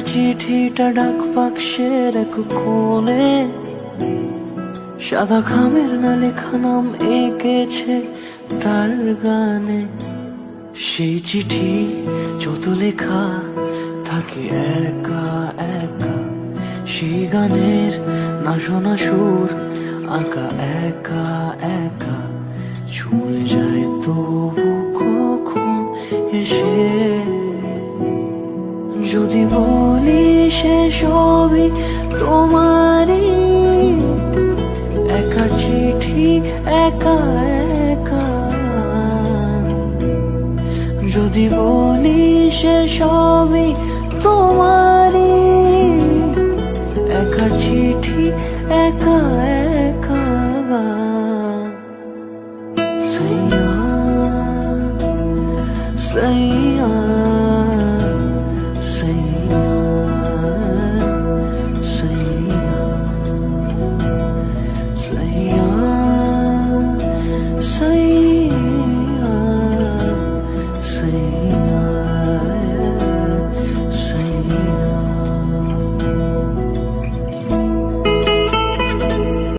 চিঠিটা ডাক বাক্সের এক কোণে, সাদা খামের না লেখা নাম এঁকেছে তার গানে। সেই চিঠি যত লেখা থাকে একা একা, সেই গানের না শোনা সুর আঁকা একা একা, ছুঁয়ে যায় তবু কখন এসে। যদি বলি সে সবই তোমারই, একা চিঠি একা একা। যদি বলি সে সবই